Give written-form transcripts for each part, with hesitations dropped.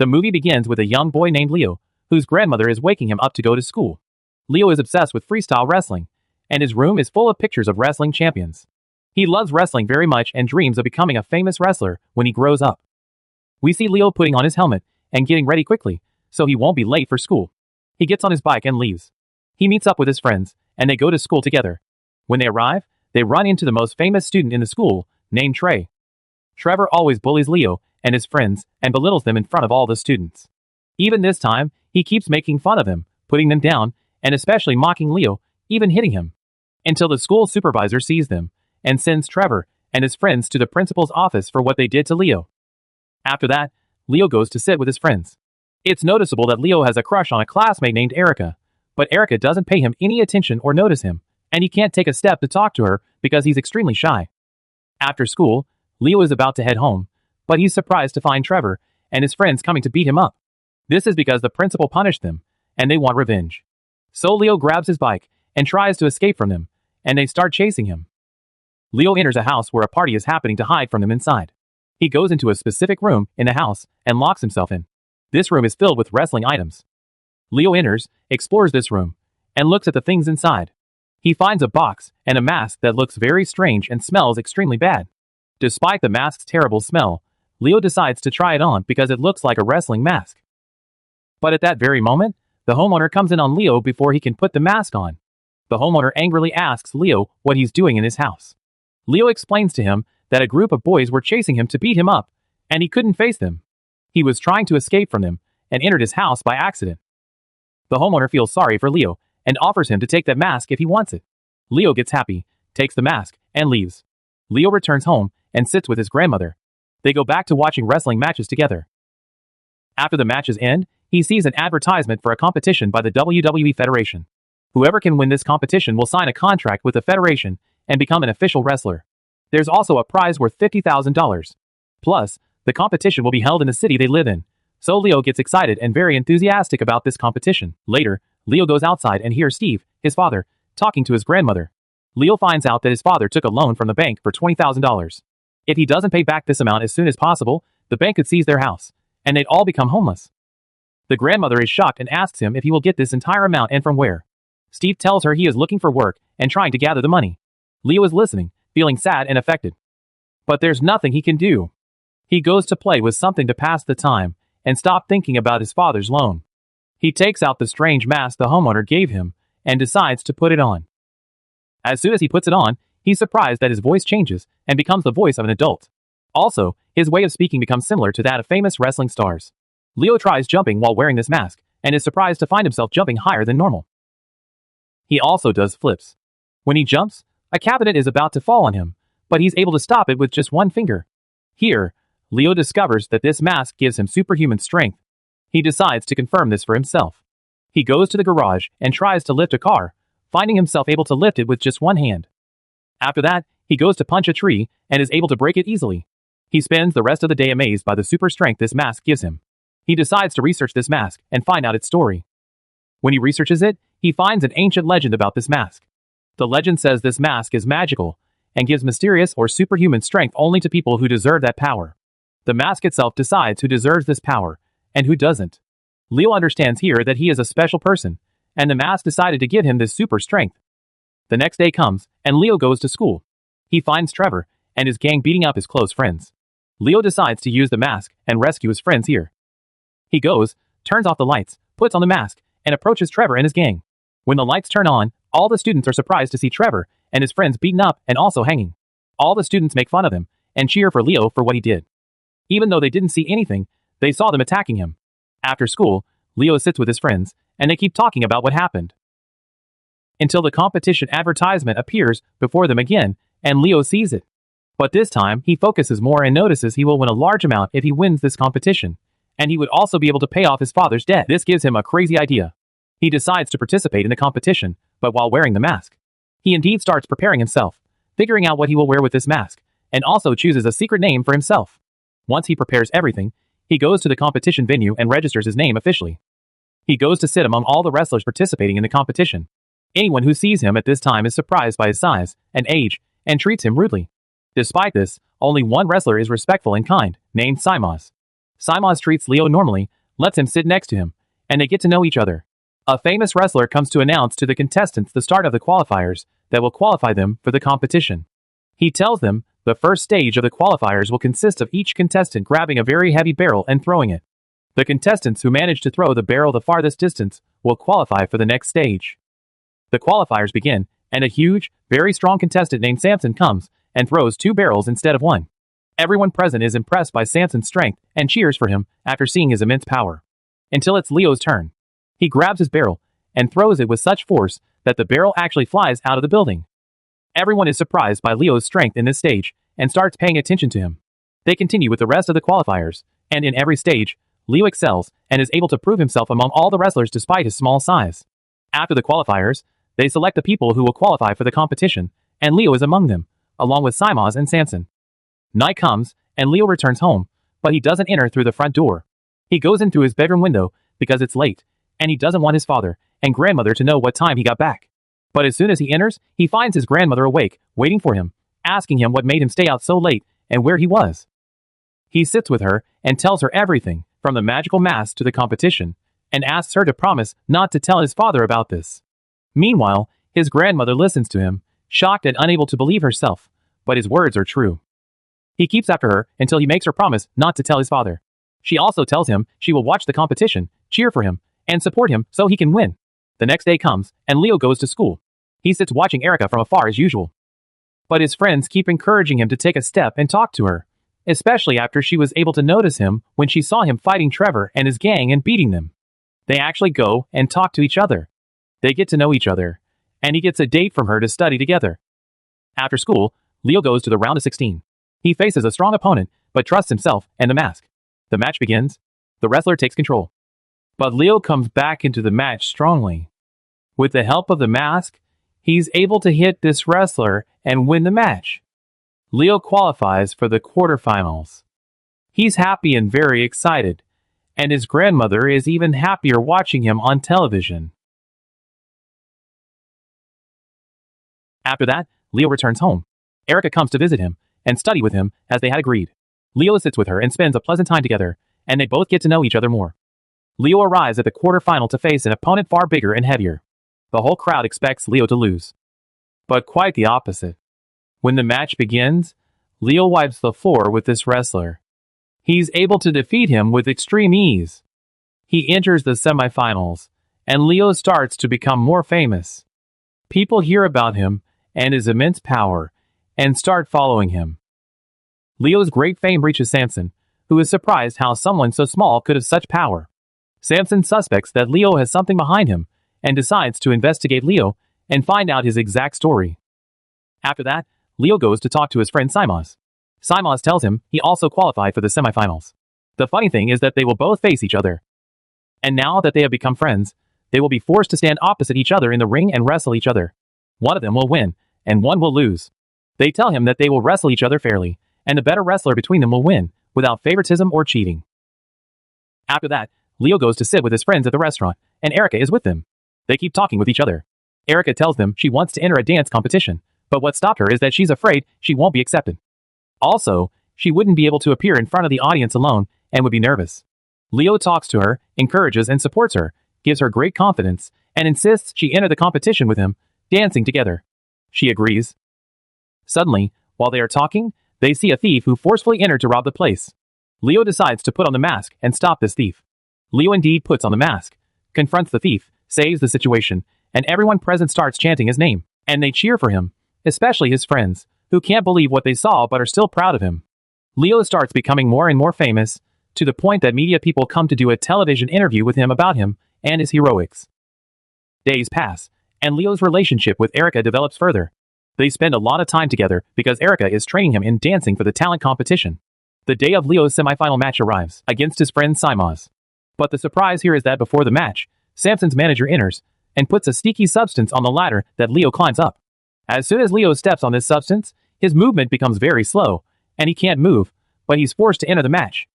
The movie begins with a young boy named Leo, whose grandmother is waking him up to go to school. Leo is obsessed with freestyle wrestling, and his room is full of pictures of wrestling champions. He loves wrestling very much and dreams of becoming a famous wrestler when he grows up. We see Leo putting on his helmet and getting ready quickly, so he won't be late for school. He gets on his bike and leaves. He meets up with his friends, and they go to school together. When they arrive, they run into the most famous student in the school, named Trey. Trevor always bullies Leo and his friends and belittles them in front of all the students. Even this time, he keeps making fun of them, putting them down, and especially mocking Leo, even hitting him. Until the school supervisor sees them, and sends Trevor and his friends to the principal's office for what they did to Leo. After that, Leo goes to sit with his friends. It's noticeable that Leo has a crush on a classmate named Erica, but Erica doesn't pay him any attention or notice him, and he can't take a step to talk to her because he's extremely shy. After school, Leo is about to head home, but he's surprised to find Trevor and his friends coming to beat him up. This is because the principal punished them, and they want revenge. So Leo grabs his bike and tries to escape from them, and they start chasing him. Leo enters a house where a party is happening to hide from them inside. He goes into a specific room in the house and locks himself in. This room is filled with wrestling items. Leo enters, explores this room, and looks at the things inside. He finds a box and a mask that looks very strange and smells extremely bad. Despite the mask's terrible smell, Leo decides to try it on because it looks like a wrestling mask. But at that very moment, the homeowner comes in on Leo before he can put the mask on. The homeowner angrily asks Leo what he's doing in his house. Leo explains to him that a group of boys were chasing him to beat him up, and he couldn't face them. He was trying to escape from them and entered his house by accident. The homeowner feels sorry for Leo and offers him to take that mask if he wants it. Leo gets happy, takes the mask, and leaves. Leo returns home and sits with his grandmother. They go back to watching wrestling matches together. After the matches end, he sees an advertisement for a competition by the WWE Federation. Whoever can win this competition will sign a contract with the Federation and become an official wrestler. There's also a prize worth $50,000. Plus, the competition will be held in the city they live in. So Leo gets excited and very enthusiastic about this competition. Later, Leo goes outside and hears Steve, his father, talking to his grandmother. Leo finds out that his father took a loan from the bank for $20,000. If he doesn't pay back this amount as soon as possible, the bank could seize their house, and they'd all become homeless. The grandmother is shocked and asks him if he will get this entire amount and from where. Steve tells her he is looking for work and trying to gather the money. Leo is listening, feeling sad and affected. But there's nothing he can do. He goes to play with something to pass the time and stop thinking about his father's loan. He takes out the strange mask the homeowner gave him and decides to put it on. As soon as he puts it on, he's surprised that his voice changes and becomes the voice of an adult. Also, his way of speaking becomes similar to that of famous wrestling stars. Leo tries jumping while wearing this mask and is surprised to find himself jumping higher than normal. He also does flips. When he jumps, a cabinet is about to fall on him, but he's able to stop it with just one finger. Here, Leo discovers that this mask gives him superhuman strength. He decides to confirm this for himself. He goes to the garage and tries to lift a car, finding himself able to lift it with just one hand. After that, he goes to punch a tree and is able to break it easily. He spends the rest of the day amazed by the super strength this mask gives him. He decides to research this mask and find out its story. When he researches it, he finds an ancient legend about this mask. The legend says this mask is magical and gives mysterious or superhuman strength only to people who deserve that power. The mask itself decides who deserves this power and who doesn't. Leo understands here that he is a special person, and the mask decided to give him this super strength. The next day comes, and Leo goes to school. He finds Trevor and his gang beating up his close friends. Leo decides to use the mask and rescue his friends here. He goes, turns off the lights, puts on the mask, and approaches Trevor and his gang. When the lights turn on, all the students are surprised to see Trevor and his friends beaten up and also hanging. All the students make fun of him and cheer for Leo for what he did. Even though they didn't see anything, they saw them attacking him. After school, Leo sits with his friends, and they keep talking about what happened. Until the competition advertisement appears before them again, and Leo sees it. But this time, he focuses more and notices he will win a large amount if he wins this competition, and he would also be able to pay off his father's debt. This gives him a crazy idea. He decides to participate in the competition, but while wearing the mask. He indeed starts preparing himself, figuring out what he will wear with this mask, and also chooses a secret name for himself. Once he prepares everything, he goes to the competition venue and registers his name officially. He goes to sit among all the wrestlers participating in the competition. Anyone who sees him at this time is surprised by his size and age and treats him rudely. Despite this, only one wrestler is respectful and kind, named Simos. Simaz treats Leo normally, lets him sit next to him, and they get to know each other. A famous wrestler comes to announce to the contestants the start of the qualifiers that will qualify them for the competition. He tells them the first stage of the qualifiers will consist of each contestant grabbing a very heavy barrel and throwing it. The contestants who manage to throw the barrel the farthest distance will qualify for the next stage. The qualifiers begin, and a huge, very strong contestant named Samson comes and throws 2 barrels instead of 1. Everyone present is impressed by Samson's strength and cheers for him after seeing his immense power. Until it's Leo's turn. He grabs his barrel and throws it with such force that the barrel actually flies out of the building. Everyone is surprised by Leo's strength in this stage and starts paying attention to him. They continue with the rest of the qualifiers, and in every stage, Leo excels and is able to prove himself among all the wrestlers despite his small size. After the qualifiers, they select the people who will qualify for the competition, and Leo is among them, along with Simaz and Samson. Night comes, and Leo returns home, but he doesn't enter through the front door. He goes in through his bedroom window because it's late, and he doesn't want his father and grandmother to know what time he got back. But as soon as he enters, he finds his grandmother awake, waiting for him, asking him what made him stay out so late and where he was. He sits with her and tells her everything, from the magical mask to the competition, and asks her to promise not to tell his father about this. Meanwhile, his grandmother listens to him, shocked and unable to believe herself, but his words are true. He keeps after her until he makes her promise not to tell his father. She also tells him she will watch the competition, cheer for him, and support him so he can win. The next day comes, and Leo goes to school. He sits watching Erica from afar as usual. But his friends keep encouraging him to take a step and talk to her, especially after she was able to notice him when she saw him fighting Trevor and his gang and beating them. They actually go and talk to each other. They get to know each other, and he gets a date from her to study together. After school, Leo goes to the round of 16. He faces a strong opponent, but trusts himself and the mask. The match begins. The wrestler takes control. But Leo comes back into the match strongly. With the help of the mask, he's able to hit this wrestler and win the match. Leo qualifies for the quarterfinals. He's happy and very excited, and his grandmother is even happier watching him on television. After that, Leo returns home. Erica comes to visit him and study with him as they had agreed. Leo sits with her and spends a pleasant time together, and they both get to know each other more. Leo arrives at the quarterfinal to face an opponent far bigger and heavier. The whole crowd expects Leo to lose. But quite the opposite. When the match begins, Leo wipes the floor with this wrestler. He's able to defeat him with extreme ease. He enters the semifinals, and Leo starts to become more famous. People hear about him and his immense power, and start following him. Leo's great fame reaches Samson, who is surprised how someone so small could have such power. Samson suspects that Leo has something behind him, and decides to investigate Leo and find out his exact story. After that, Leo goes to talk to his friend Simaz. Simaz tells him he also qualified for the semifinals. The funny thing is that they will both face each other. And now that they have become friends, they will be forced to stand opposite each other in the ring and wrestle each other. One of them will win, and one will lose. They tell him that they will wrestle each other fairly, and the better wrestler between them will win, without favoritism or cheating. After that, Leo goes to sit with his friends at the restaurant, and Erica is with them. They keep talking with each other. Erica tells them she wants to enter a dance competition, but what stopped her is that she's afraid she won't be accepted. Also, she wouldn't be able to appear in front of the audience alone and would be nervous. Leo talks to her, encourages and supports her, gives her great confidence, and insists she enter the competition with him, dancing together. She agrees. Suddenly, while they are talking, they see a thief who forcefully entered to rob the place. Leo decides to put on the mask and stop this thief. Leo indeed puts on the mask, confronts the thief, saves the situation, and everyone present starts chanting his name, and they cheer for him, especially his friends, who can't believe what they saw but are still proud of him. Leo starts becoming more and more famous, to the point that media people come to do a television interview with him about him and his heroics. Days pass, and Leo's relationship with Erica develops further. They spend a lot of time together because Erica is training him in dancing for the talent competition. The day of Leo's semifinal match arrives, against his friend Simaz. But the surprise here is that before the match, Samson's manager enters, and puts a sticky substance on the ladder that Leo climbs up. As soon as Leo steps on this substance, his movement becomes very slow, and he can't move, but he's forced to enter the match.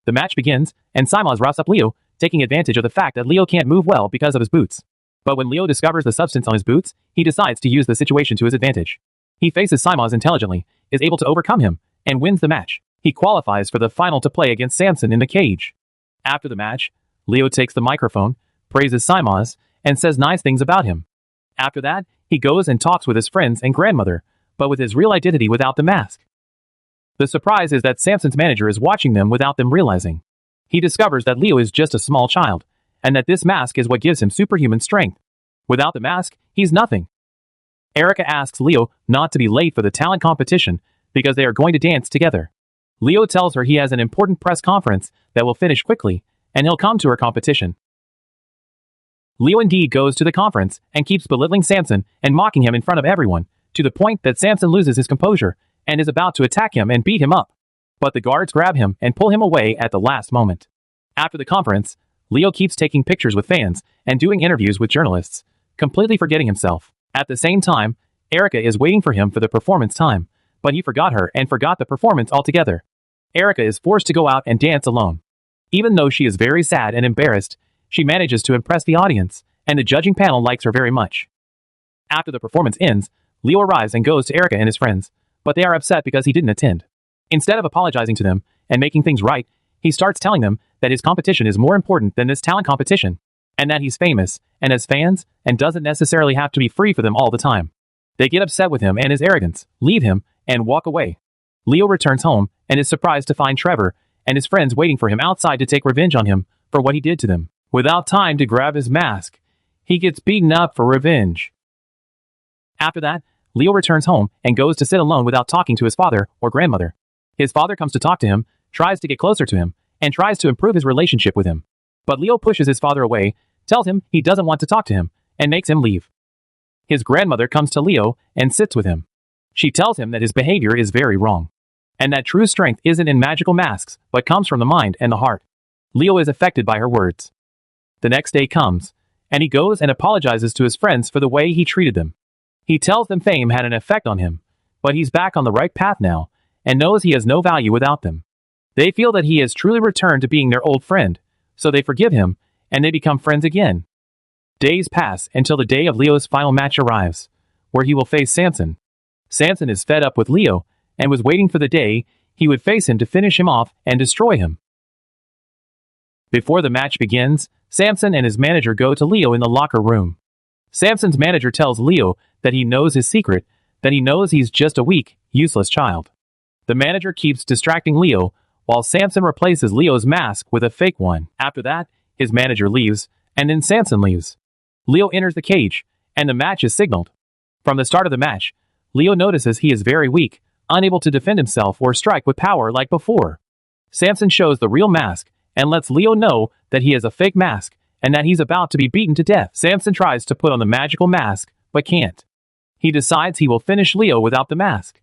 The match begins, and Simaz roughs up Leo, taking advantage of the fact that Leo can't move well because of his boots. But when Leo discovers the substance on his boots, he decides to use the situation to his advantage. He faces Simaz intelligently, is able to overcome him, and wins the match. He qualifies for the final to play against Samson in the cage. After the match, Leo takes the microphone, praises Simaz, and says nice things about him. After that, he goes and talks with his friends and grandmother, but with his real identity without the mask. The surprise is that Samson's manager is watching them without them realizing. He discovers that Leo is just a small child, and that this mask is what gives him superhuman strength. Without the mask, he's nothing. Erica asks Leo not to be late for the talent competition because they are going to dance together. Leo tells her he has an important press conference that will finish quickly, and he'll come to her competition. Leo indeed goes to the conference and keeps belittling Samson and mocking him in front of everyone, to the point that Samson loses his composure and is about to attack him and beat him up. But the guards grab him and pull him away at the last moment. After the conference, Leo keeps taking pictures with fans and doing interviews with journalists, completely forgetting himself. At the same time, Erica is waiting for him for the performance time, but he forgot her and forgot the performance altogether. Erica is forced to go out and dance alone. Even though she is very sad and embarrassed, she manages to impress the audience, and the judging panel likes her very much. After the performance ends, Leo arrives and goes to Erica and his friends, but they are upset because he didn't attend. Instead of apologizing to them and making things right, he starts telling them that his competition is more important than this talent competition, and that he's famous and has fans and doesn't necessarily have to be free for them all the time. They get upset with him and his arrogance, leave him, and walk away. Leo returns home and is surprised to find Trevor and his friends waiting for him outside to take revenge on him for what he did to them. Without time to grab his mask, he gets beaten up for revenge. After that, Leo returns home and goes to sit alone without talking to his father or grandmother. His father comes to talk to him, tries to get closer to him, and tries to improve his relationship with him. But Leo pushes his father away, tells him he doesn't want to talk to him, and makes him leave. His grandmother comes to Leo and sits with him. She tells him that his behavior is very wrong, and that true strength isn't in magical masks, but comes from the mind and the heart. Leo is affected by her words. The next day comes, and he goes and apologizes to his friends for the way he treated them. He tells them fame had an effect on him, but he's back on the right path now, and knows he has no value without them. They feel that he has truly returned to being their old friend, so they forgive him, and they become friends again. Days pass until the day of Leo's final match arrives, where he will face Samson. Samson is fed up with Leo, and was waiting for the day he would face him to finish him off and destroy him. Before the match begins, Samson and his manager go to Leo in the locker room. Samson's manager tells Leo that he knows his secret, that he knows he's just a weak, useless child. The manager keeps distracting Leo, while Samson replaces Leo's mask with a fake one. After that, his manager leaves, and then Samson leaves. Leo enters the cage, and the match is signaled. From the start of the match, Leo notices he is very weak, unable to defend himself or strike with power like before. Samson shows the real mask, and lets Leo know that he has a fake mask, and that he's about to be beaten to death. Samson tries to put on the magical mask, but can't. He decides he will finish Leo without the mask.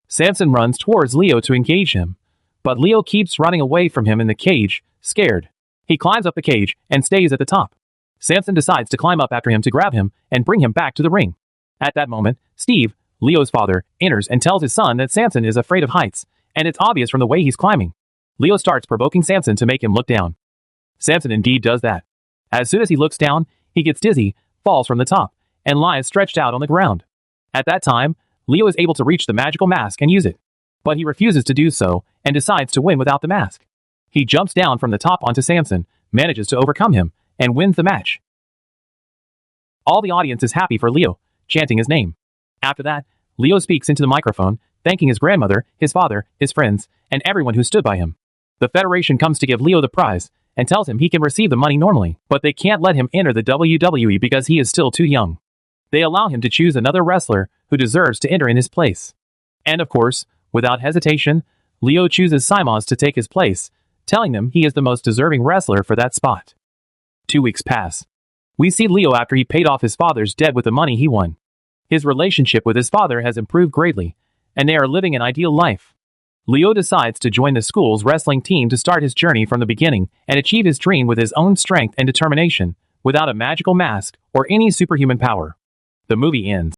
Samson runs towards Leo to engage him, but Leo keeps running away from him in the cage, scared. He climbs up the cage and stays at the top. Samson decides to climb up after him to grab him and bring him back to the ring. At that moment, Steve, Leo's father, enters and tells his son that Samson is afraid of heights, and it's obvious from the way he's climbing. Leo starts provoking Samson to make him look down. Samson indeed does that. As soon as he looks down, he gets dizzy, falls from the top, and lies stretched out on the ground. At that time, Leo is able to reach the magical mask and use it. But he refuses to do so, and decides to win without the mask. He jumps down from the top onto Samson, manages to overcome him, and wins the match. All the audience is happy for Leo, chanting his name. After that, Leo speaks into the microphone, thanking his grandmother, his father, his friends, and everyone who stood by him. The Federation comes to give Leo the prize, and tells him he can receive the money normally, but they can't let him enter the WWE because he is still too young. They allow him to choose another wrestler who deserves to enter in his place. And of course, without hesitation, Leo chooses Simaz to take his place, telling them he is the most deserving wrestler for that spot. 2 weeks pass. We see Leo after he paid off his father's debt with the money he won. His relationship with his father has improved greatly, and they are living an ideal life. Leo decides to join the school's wrestling team to start his journey from the beginning and achieve his dream with his own strength and determination, without a magical mask or any superhuman power. The movie ends.